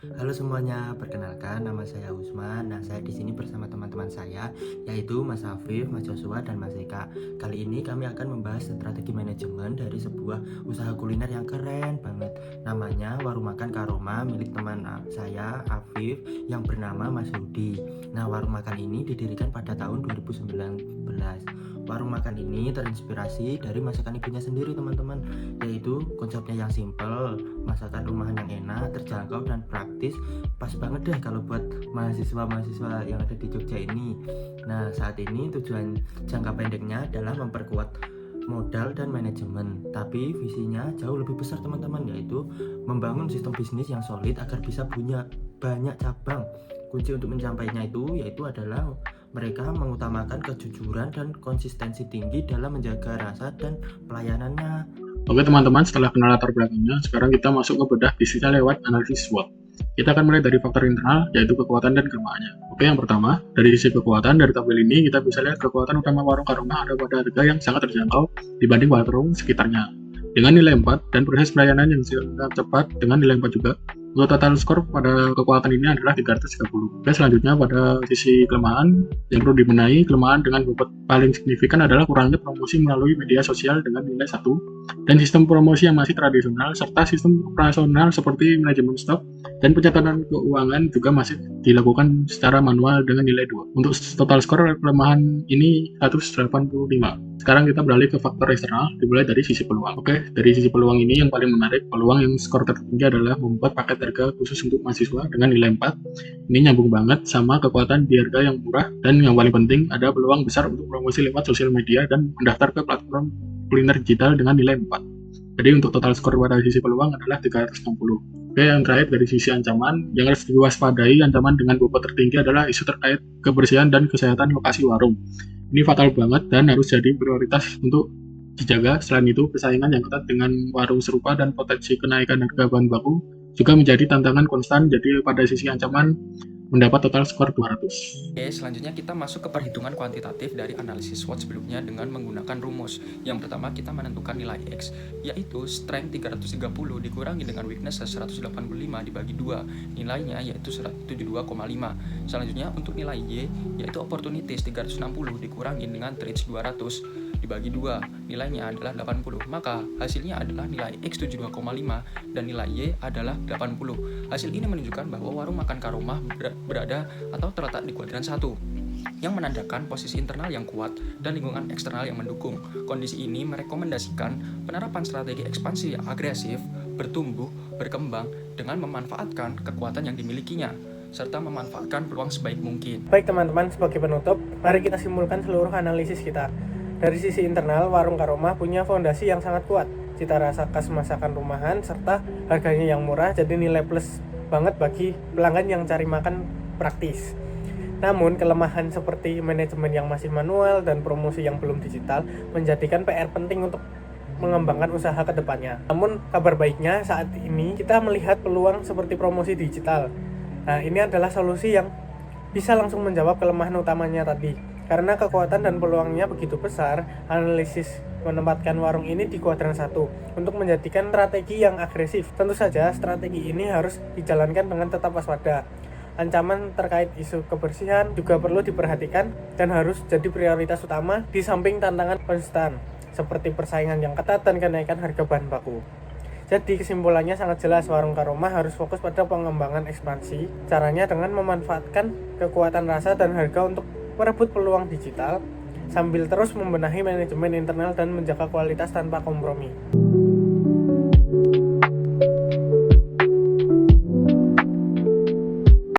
Halo semuanya, perkenalkan nama saya Usman. Nah, saya di sini bersama teman-teman saya, yaitu Mas Afif, Mas Joshua, dan Mas Eka. Kali ini kami akan membahas strategi manajemen dari sebuah usaha kuliner yang keren banget. Namanya Warung Makan Karoma, milik teman saya, Afif, yang bernama Mas Hudi. Nah, warung makan ini didirikan pada tahun 2019. Warung makan ini terinspirasi dari masakan ibunya sendiri, teman-teman, yaitu konsepnya yang simple, masakan rumahan yang enak, terjangkau, dan praktis. Pas banget deh kalau buat mahasiswa-mahasiswa yang ada di Jogja ini. Nah, saat ini tujuan jangka pendeknya adalah memperkuat modal dan manajemen, tapi visinya jauh lebih besar, teman-teman, yaitu membangun sistem bisnis yang solid agar bisa punya banyak cabang. Kunci untuk mencapainya itu yaitu adalah mereka mengutamakan kejujuran dan konsistensi tinggi dalam menjaga rasa dan pelayanannya. Oke teman-teman, setelah kenal latar belakangnya, sekarang kita masuk ke bedah bisnisnya lewat analisis SWOT. Kita akan mulai dari faktor internal, yaitu kekuatan dan kelemahannya. Oke, yang pertama, dari sisi kekuatan, dari tabel ini kita bisa lihat kekuatan utama warung Karoma ada pada harga yang sangat terjangkau dibanding warung sekitarnya. Dengan nilai 4 dan proses pelayanan yang sangat cepat dengan nilai 4 juga. Untuk total skor pada kekuatan ini adalah 330. Oke, selanjutnya pada sisi kelemahan, yang perlu dibenahi, kelemahan dengan bobot paling signifikan adalah kurangnya promosi melalui media sosial dengan nilai 1, dan sistem promosi yang masih tradisional, serta sistem operasional seperti manajemen stok dan pencatatan keuangan juga masih dilakukan secara manual dengan nilai 2. Untuk total skor kelemahan ini 185. Sekarang kita beralih ke faktor eksternal, dimulai dari sisi peluang. Oke, dari sisi peluang ini yang paling menarik, peluang yang skor tertinggi adalah membuat paket harga khusus untuk mahasiswa dengan nilai 4. Ini nyambung banget sama kekuatan di harga yang murah, dan yang paling penting ada peluang besar untuk promosi lewat sosial media dan mendaftar ke platform kuliner digital dengan nilai 4. Jadi untuk total skor pada sisi peluang adalah 360. Oke, yang terakhir dari sisi ancaman, yang harus diwaspadai ancaman dengan bobot tertinggi adalah isu terkait kebersihan dan kesehatan lokasi warung. Ini fatal banget dan harus jadi prioritas untuk dijaga. Selain itu, persaingan yang ketat dengan warung serupa dan potensi kenaikan harga bahan baku juga menjadi tantangan konstan. Jadi pada sisi ancaman mendapat total skor 200. Oke, selanjutnya kita masuk ke perhitungan kuantitatif dari analisis SWOT sebelumnya dengan menggunakan rumus. Yang pertama kita menentukan nilai X, yaitu strength 330 dikurangi dengan weakness 185 dibagi 2, nilainya yaitu 172,5. Selanjutnya untuk nilai Y, yaitu opportunities 360 dikurangi dengan threats 200 dibagi 2, nilainya adalah 80. Maka hasilnya adalah nilai X 72,5 dan nilai Y adalah 80. Hasil ini menunjukkan bahwa warung makan Karoma berada atau terletak di kuadran 1, yang menandakan posisi internal yang kuat dan lingkungan eksternal yang mendukung. Kondisi ini merekomendasikan penerapan strategi ekspansi yang agresif, bertumbuh, berkembang dengan memanfaatkan kekuatan yang dimilikinya, serta memanfaatkan peluang sebaik mungkin. Baik teman-teman, sebagai penutup, mari kita simpulkan seluruh analisis kita. Dari sisi internal, warung Karoma punya fondasi yang sangat kuat, cita rasa khas masakan rumahan, serta harganya yang murah, jadi nilai plus banget bagi pelanggan yang cari makan praktis. Namun, kelemahan seperti manajemen yang masih manual dan promosi yang belum digital menjadikan PR penting untuk mengembangkan usaha ke depannya. Namun, kabar baiknya saat ini kita melihat peluang seperti promosi digital. Nah, ini adalah solusi yang bisa langsung menjawab kelemahan utamanya tadi. Karena kekuatan dan peluangnya begitu besar, analisis menempatkan warung ini di kuadran 1 untuk menjadikan strategi yang agresif. Tentu saja strategi ini harus dijalankan dengan tetap waspada. Ancaman terkait isu kebersihan juga perlu diperhatikan dan harus jadi prioritas utama di samping tantangan konstan seperti persaingan yang ketat dan kenaikan harga bahan baku. Jadi kesimpulannya sangat jelas, warung Karoma harus fokus pada pengembangan ekspansi. Caranya dengan memanfaatkan kekuatan rasa dan harga untuk merebut peluang digital sambil terus membenahi manajemen internal dan menjaga kualitas tanpa kompromi.